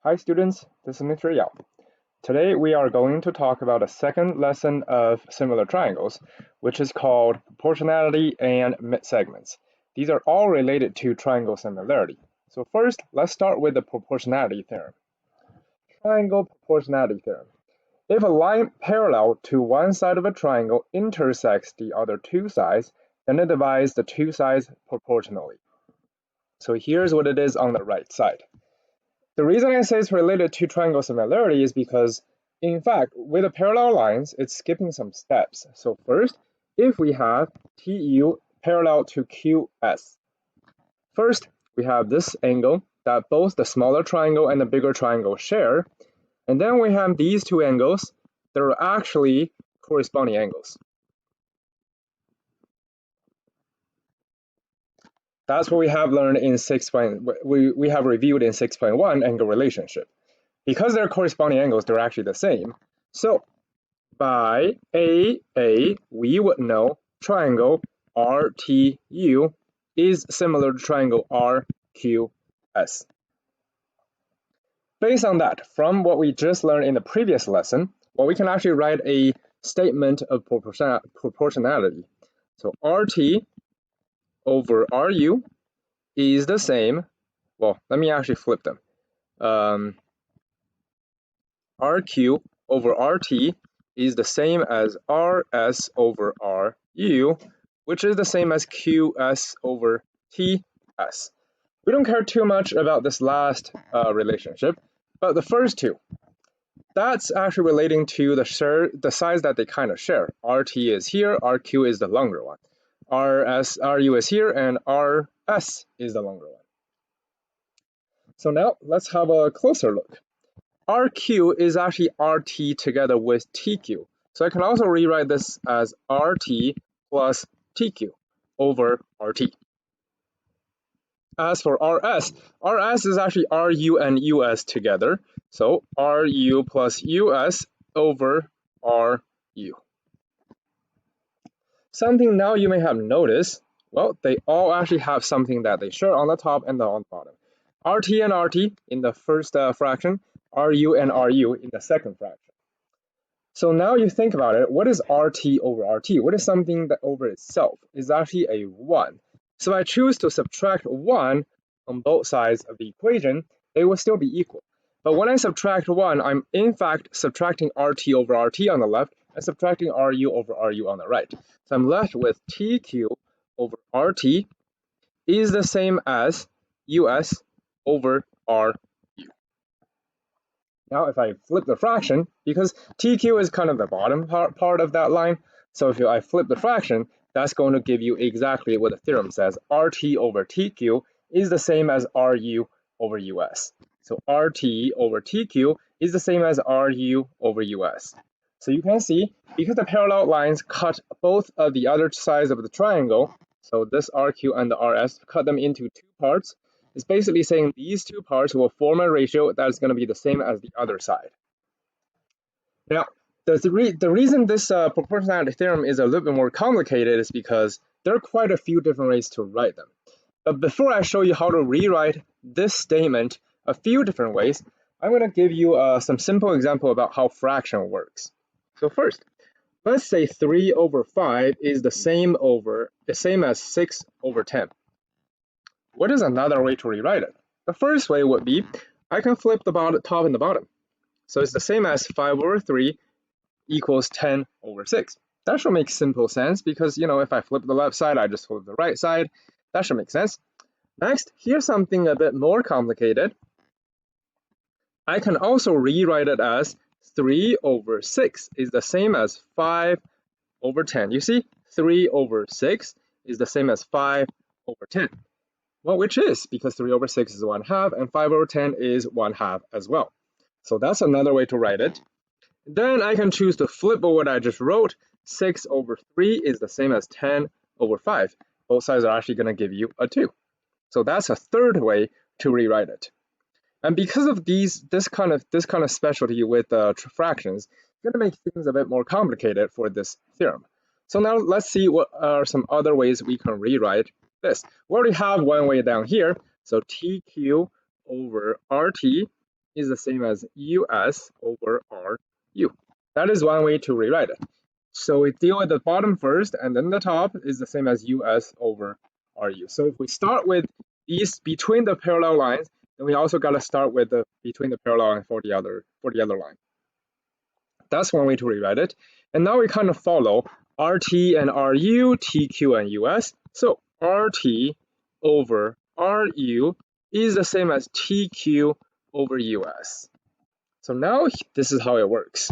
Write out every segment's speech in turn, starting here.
Hi students, this is Mr. Yao. Today we are going to talk about a second lesson of similar triangles, which is called proportionality and midsegments. These are all related to triangle similarity. So first, let's start with the proportionality theorem. Triangle proportionality theorem. If a line parallel to one side of a triangle intersects the other two sides, then it divides the two sides proportionally. So here's what it is on the right side. The reason I say it's related to triangle similarity is because, in fact, with the parallel lines, it's skipping some steps. So first, if we have TU parallel to QS, first we have this angle that both the smaller triangle and the bigger triangle share, and then we have these two angles that are actually corresponding angles. That's what we have learned in we have reviewed in 6.1 angle relationship. Because they're corresponding angles, they're actually the same. So by AA, we would know triangle RTU is similar to triangle RQS. Based on that, from what we just learned in the previous lesson, well, we can actually write a statement of proportionality. So RT over RU is the same, well, let me actually flip them. RQ over RT is the same as RS over RU, which is the same as QS over TS. We don't care too much about this last relationship, but the first two, that's actually relating to the size that they kind of share. RT is here, RQ is the longer one. RU is here, and RS is the longer one. So now let's have a closer look. RQ is actually RT together with TQ. So I can also rewrite this as RT plus TQ over RT. As for RS, RS is actually RU and US together. So RU plus US over RU. Something now you may have noticed, well, they all actually have something that they share on the top and on the bottom. RT and RT in the first fraction, RU and RU in the second fraction. So now you think about it, what is RT over RT? What is something that over itself is actually a 1? So I choose to subtract 1 on both sides of the equation, they will still be equal. But when I subtract 1, I'm in fact subtracting RT over RT on the left and subtracting RU over RU on the right. So I'm left with TQ over RT is the same as US over RU. Now if I flip the fraction, because TQ is kind of the bottom part of that line, so if I flip the fraction, that's going to give you exactly what the theorem says. RT over TQ is the same as RU over US. So RT over TQ is the same as RU over US. So you can see, because the parallel lines cut both of the other sides of the triangle, so this RQ and the RS, cut them into two parts, it's basically saying these two parts will form a ratio that is going to be the same as the other side. Now, the reason this proportionality theorem is a little bit more complicated is because there are quite a few different ways to write them. But before I show you how to rewrite this statement a few different ways, I'm going to give you some simple example about how fraction works. So first, let's say 3 over 5 is the same as 6 over 10. What is another way to rewrite it? The first way would be, I can flip the top and the bottom. So it's the same as 5 over 3 equals 10 over 6. That should make simple sense because, if I flip the left side, I just flip the right side. That should make sense. Next, here's something a bit more complicated. I can also rewrite it as 3 over 6 is the same as 5 over 10. You see, 3 over 6 is the same as 5 over 10. Well, which is, because 3 over 6 is 1/2 and 5 over 10 is 1/2 as well. So that's another way to write it. Then I can choose to flip what I just wrote. 6 over 3 is the same as 10 over 5. Both sides are actually going to give you a 2. So that's a third way to rewrite it. And because of this kind of specialty with fractions, it's going to make things a bit more complicated for this theorem. So now let's see what are some other ways we can rewrite this. We already have one way down here. So TQ over RT is the same as US over RU. That is one way to rewrite it. So we deal with the bottom first, and then the top is the same as US over RU. So if we start with these between the parallel lines, then we also got to start with the between the parallel line for the other line. That's one way to rewrite it. And now we kind of follow RT and RU, TQ and US. So RT over RU is the same as TQ over US. So now this is how it works.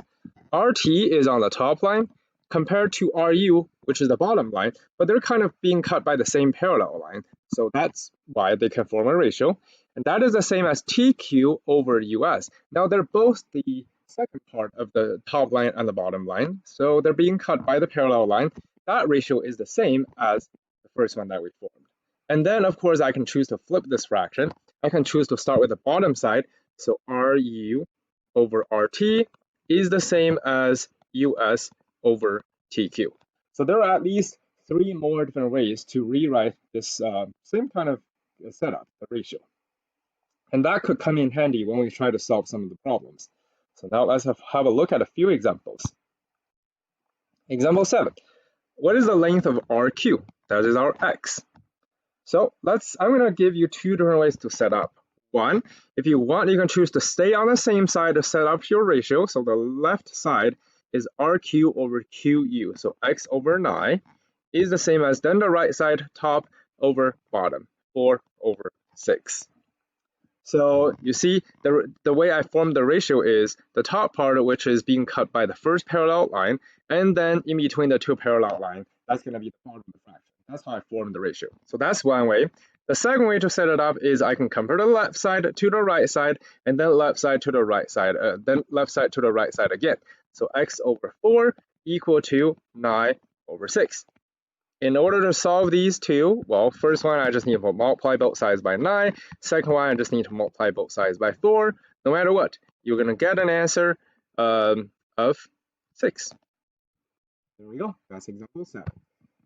RT is on the top line compared to RU, which is the bottom line, but they're kind of being cut by the same parallel line. So that's why they can form a ratio. And that is the same as TQ over US. Now they're both the second part of the top line and the bottom line. So they're being cut by the parallel line. That ratio is the same as the first one that we formed. And then, of course, I can choose to flip this fraction. I can choose to start with the bottom side. So RU over RT is the same as US over TQ. So there are at least 3 more different ways to rewrite this same kind of setup, the ratio. And that could come in handy when we try to solve some of the problems. So now let's have a look at a few examples. Example 7. What is the length of RQ? That is our x. So I'm going to give you 2 different ways to set up. One, if you want, you can choose to stay on the same side to set up your ratio. So the left side is RQ over QU. So x over 9 is the same as then the right side, top over bottom, 4 over 6. So you see the way I formed the ratio is the top part, which is being cut by the first parallel line, and then in between the 2 parallel lines, that's going to be the bottom of the fraction. That's how I formed the ratio. So that's one way. The second way to set it up is I can compare the left side to the right side, and then left side to the right side, then left side to the right side again. So x over 4 equal to 9 over 6. In order to solve these two, well, first one I just need to multiply both sides by 9. Second one I just need to multiply both sides by 4. No matter what, you're going to get an answer of 6. There we go. That's example 7.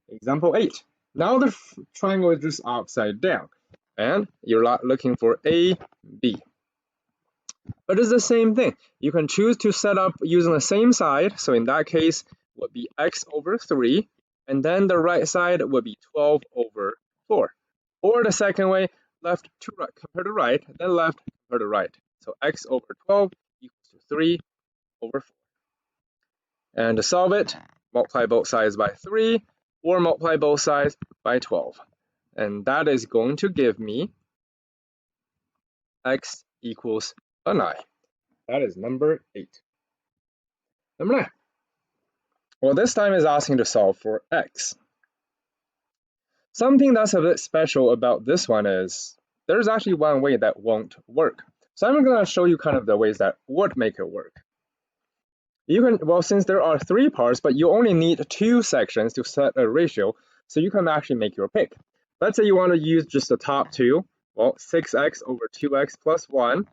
Example 8. Now the triangle is just upside down, and you're looking for A, B. But it's the same thing. You can choose to set up using the same side. So in that case, would be x over 3. And then the right side would be 12 over 4. Or the second way, left to right, compare to right, then left compare to right. So x over 12 equals to 3 over 4. And to solve it, multiply both sides by 3, or multiply both sides by 12. And that is going to give me x equals a 9. That is number 8. Number 9. Well, this time is asking to solve for x. Something that's a bit special about this one is there's actually one way that won't work. So I'm going to show you kind of the ways that would make it work. You can, well, since there are 3 parts, but you only need 2 sections to set a ratio, so you can actually make your pick. Let's say you want to use just the top 2. Well, 6x over 2x plus 1.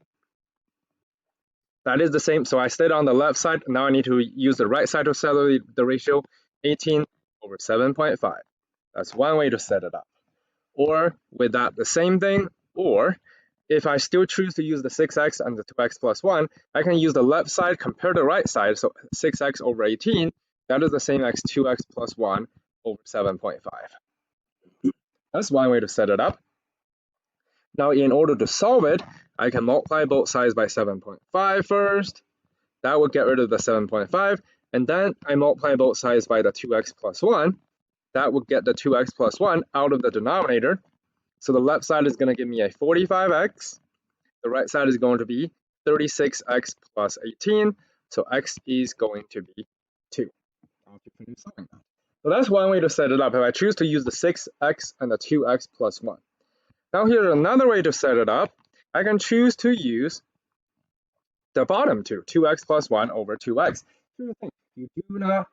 That is the same. So I stayed on the left side. Now I need to use the right side to set the ratio, 18 over 7.5. That's one way to set it up. Or with that, the same thing. Or if I still choose to use the 6x and the 2x plus 1, I can use the left side compared to the right side. So 6x over 18, that is the same as 2x plus 1 over 7.5. That's one way to set it up. Now, in order to solve it, I can multiply both sides by 7.5 first. That would get rid of the 7.5. And then I multiply both sides by the 2x plus 1. That would get the 2x plus 1 out of the denominator. So the left side is going to give me a 45x. The right side is going to be 36x plus 18. So x is going to be 2. I'll have to finish solving that. So that's one way to set it up if I choose to use the 6x and the 2x plus 1. Now here's another way to set it up. I can choose to use the bottom two, 2x plus 1 over 2x. Here's the thing, you do not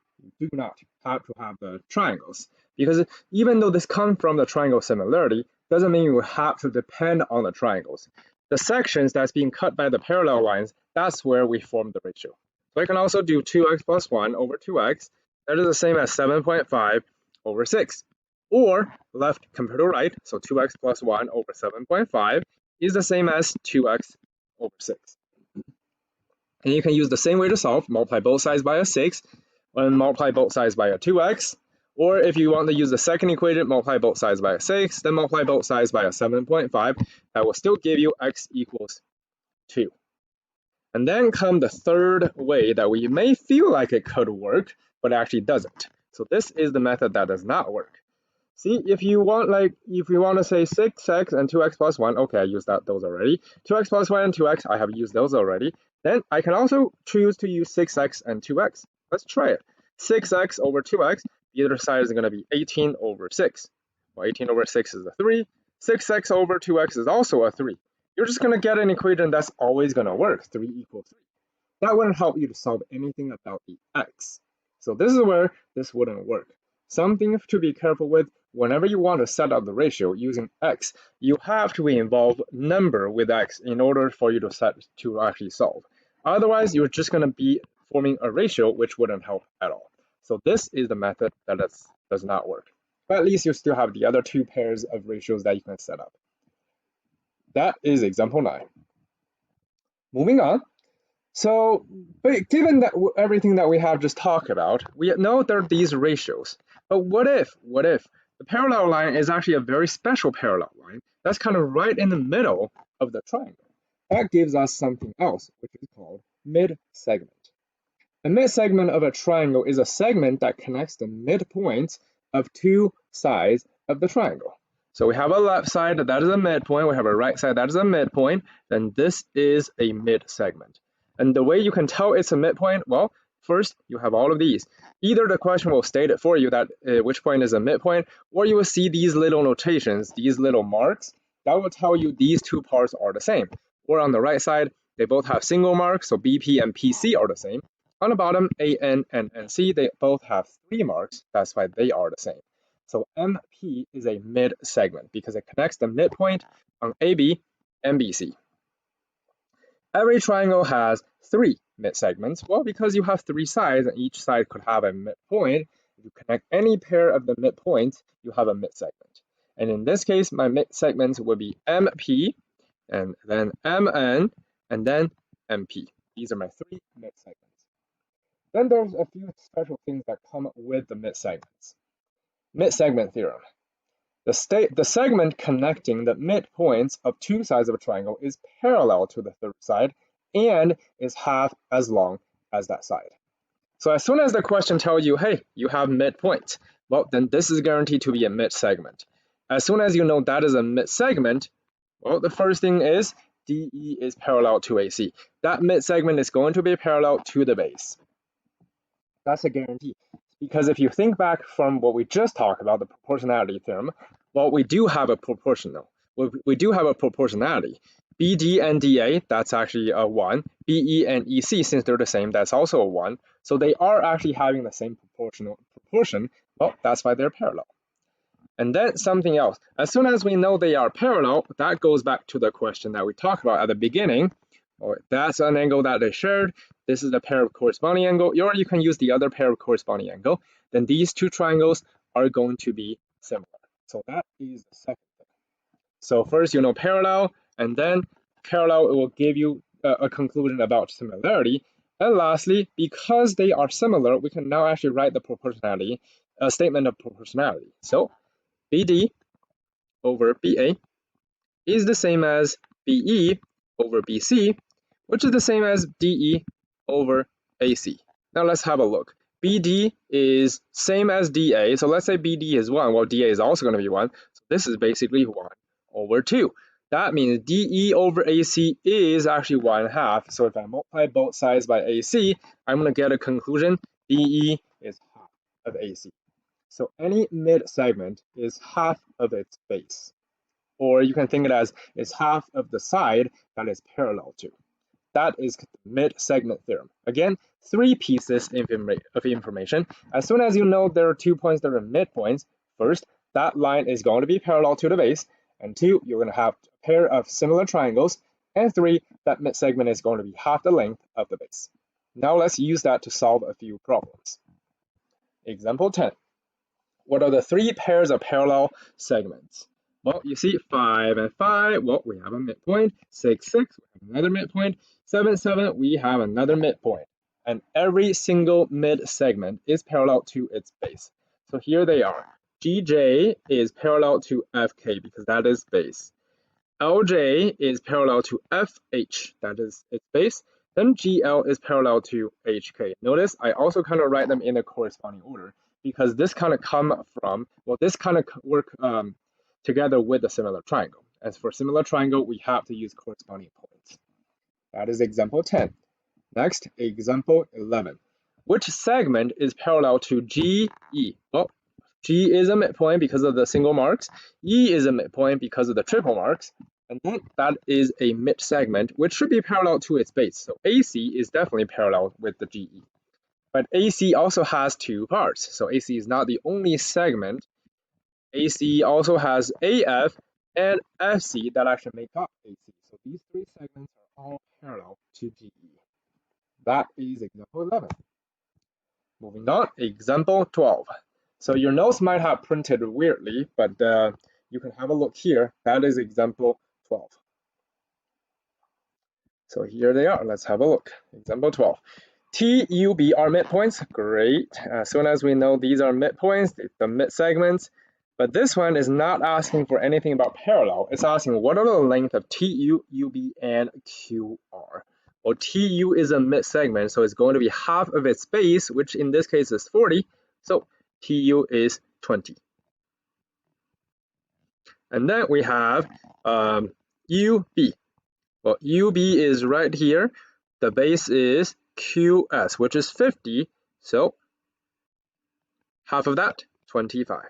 have to have the triangles, because even though this comes from the triangle similarity, doesn't mean you have to depend on the triangles. The sections that's being cut by the parallel lines, that's where we form the ratio. So I can also do 2x plus 1 over 2x. That is the same as 7.5 over 6. Or left compared to right, so 2x plus 1 over 7.5 is the same as 2x over 6. And you can use the same way to solve, multiply both sides by a 6, and multiply both sides by a 2x. Or if you want to use the second equation, multiply both sides by a 6, then multiply both sides by a 7.5. That will still give you x equals 2. And then come the third way that we may feel like it could work, but it actually doesn't. So this is the method that does not work. See, if you want to say 6x and 2x plus 1, okay, I used those already. 2x plus 1 and 2x, I have used those already. Then I can also choose to use 6x and 2x. Let's try it. 6x over 2x, the other side is going to be 18 over 6. Well, 18 over 6 is a 3. 6x over 2x is also a 3. You're just going to get an equation that's always going to work, 3 equals 3. That wouldn't help you to solve anything about the x. So this is where this wouldn't work. Something to be careful with, whenever you want to set up the ratio using x, you have to involve number with x in order for you to actually solve. Otherwise, you're just going to be forming a ratio which wouldn't help at all. So this is the method that does not work. But at least you still have the other two pairs of ratios that you can set up. That is example 9. Moving on. So, given that everything that we have just talked about, we know there are these ratios. But what if the parallel line is actually a very special parallel line that's kind of right in the middle of the triangle? That gives us something else, which is called midsegment. A midsegment of a triangle is a segment that connects the midpoints of two sides of the triangle. So we have a left side that is a midpoint, we have a right side that is a midpoint, then this is a midsegment. And the way you can tell it's a midpoint, well, first you have all of these. Either the question will state it for you that which point is a midpoint, or you will see these little notations, these little marks, that will tell you these two parts are the same. Or on the right side, they both have single marks, so BP and PC are the same. On the bottom, AN and NC, they both have 3 marks, that's why they are the same. So MP is a midsegment because it connects the midpoint on AB and BC. Every triangle has 3 midsegments. Well, because you have 3 sides and each side could have a midpoint, if you connect any pair of the midpoints, you have a midsegment. And in this case, my midsegments would be MP, and then MN, and then MP. These are my 3 midsegments. Then there's a few special things that come with the midsegments. Midsegment theorem. The segment connecting the midpoints of 2 sides of a triangle is parallel to the third side and is half as long as that side. So as soon as the question tells you, hey, you have midpoints, well, then this is guaranteed to be a midsegment. As soon as you know that is a midsegment, well, the first thing is DE is parallel to AC. That midsegment is going to be parallel to the base. That's a guarantee. Because if you think back from what we just talked about, the proportionality theorem, well, we do have a proportional. We do have a proportionality. BD and DA, that's actually a 1. BE and EC, since they're the same, that's also a 1. So they are actually having the same proportion. Well, that's why they're parallel. And then something else. As soon as we know they are parallel, that goes back to the question that we talked about at the beginning. Or that's an angle that they shared. This is a pair of corresponding angle, or you can use the other pair of corresponding angle. Then these two triangles are going to be similar. So that is the second thing. So first you know parallel, and then parallel it will give you a conclusion about similarity. And lastly, because they are similar, we can now actually write the proportionality, a statement of proportionality. So BD over BA is the same as BE over BC, which is the same as DE over AC. Now let's have a look. BD is same as DA, so let's say BD is 1, well DA is also going to be 1, so this is basically 1 over 2. That means DE over AC is actually 1/2, so if I multiply both sides by AC, I'm going to get a conclusion, DE is half of AC. So any midsegment is half of its base. Or you can think it as it's half of the side that is parallel to. That is the midsegment theorem. Again, 3 pieces of information. As soon as you know there are 2 points that are midpoints, first, that line is going to be parallel to the base, and 2, you're going to have a pair of similar triangles, and 3, that midsegment is going to be half the length of the base. Now let's use that to solve a few problems. Example 10. What are the 3 pairs of parallel segments? Well, you see 5 and 5, well, we have a midpoint. 6, 6, we have another midpoint. 7, 7, we have another midpoint. And every single mid-segment is parallel to its base. So here they are. GJ is parallel to FK because that is base. LJ is parallel to FH, that is its base. Then GL is parallel to HK. Notice I also kind of write them in a corresponding order because this kind of come from, well, this kind of work together with a similar triangle. As for similar triangle, we have to use corresponding points. That is example 10. Next, example 11. Which segment is parallel to GE? Well, G is a midpoint because of the single marks. E is a midpoint because of the triple marks. And then that is a mid-segment, which should be parallel to its base. So AC is definitely parallel with the GE. But AC also has two parts. So AC is not the only segment. AC also has AF and FC that actually make up AC. So these three segments are all parallel to GE. That is example 11. Moving on, example 12. So your notes might have printed weirdly, but you can have a look here. That is example 12. So here they are. Let's have a look. Example 12. T, U, B are midpoints. Great. As soon as we know these are midpoints, the mid-segments. But this one is not asking for anything about parallel. It's asking what are the length of TU, UB, and QR. Well, TU is a mid-segment, so it's going to be half of its base, which in this case is 40. So TU is 20. And then we have UB. Well, UB is right here. The base is QS, which is 50. So half of that, 25.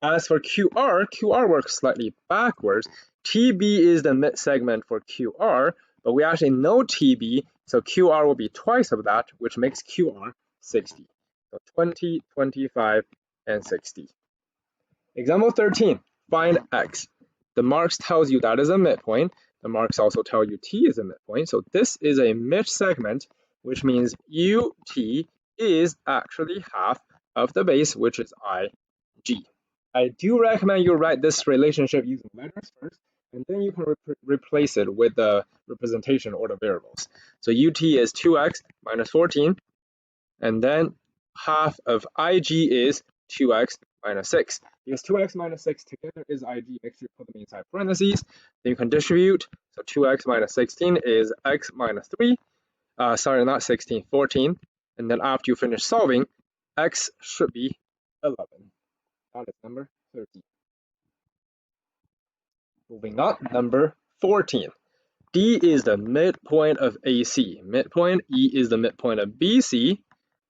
As for QR, QR works slightly backwards. TB is the mid-segment for QR, but we actually know TB, so QR will be twice of that, which makes QR 60. So 20, 25, and 60. Example 13, find X. The marks tells you that is a midpoint. The marks also tell you T is a midpoint. So this is a mid-segment, which means UT is actually half of the base, which is IG. I do recommend you write this relationship using letters first, and then you can replace it with the representation or the variables. So UT is 2x minus 14, and then half of IG is 2x minus 6. Because 2x minus 6 together is IG, make sure you put them inside parentheses. Then you can distribute. So 2x minus 16 is x minus 3. Sorry, not 16, 14. And then after you finish solving, x should be 11. That is number 13. Moving on, number 14. D is the midpoint of AC. Midpoint, E is the midpoint of BC.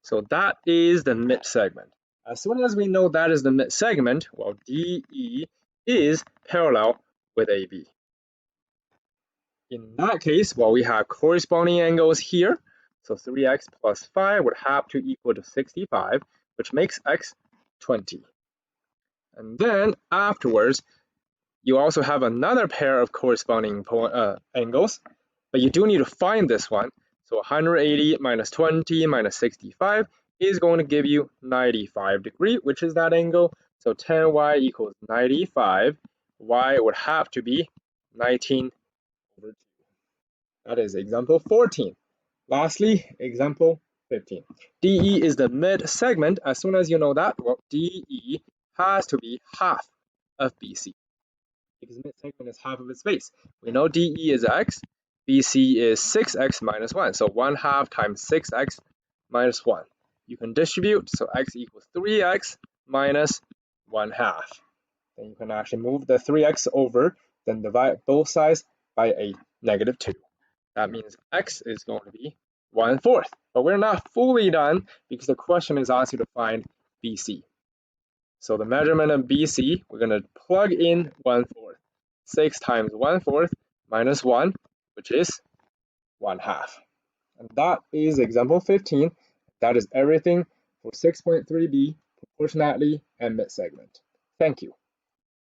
So that is the mid-segment. As soon as we know that is the mid-segment, well, DE is parallel with AB. In that case, well, we have corresponding angles here. So 3x plus 5 would have to equal to 65, which makes x 20. And then afterwards, you also have another pair of corresponding angles, but you do need to find this one. So 180 minus 20 minus 65 is going to give you 95 degrees, which is that angle. So 10y equals 95. Y would have to be 19 over 2. That is example 14. Lastly, example 15. DE is the mid-segment. As soon as you know that, well, DE has to be half of BC. Because mid-segment is half of its base. We know DE is x, BC is 6x minus 1. So 1/2 times 6x minus 1. You can distribute, so x equals 3x minus 1/2. Then you can actually move the 3x over, then divide both sides by a -2. That means x is going to be 1/4. But we're not fully done because the question is asked you to find BC. So the measurement of BC, we're going to plug in 1/4. 6 times 1/4 minus 1, which is 1/2. And that is example 15. That is everything for 6.3b, proportionality and mid-segment. Thank you.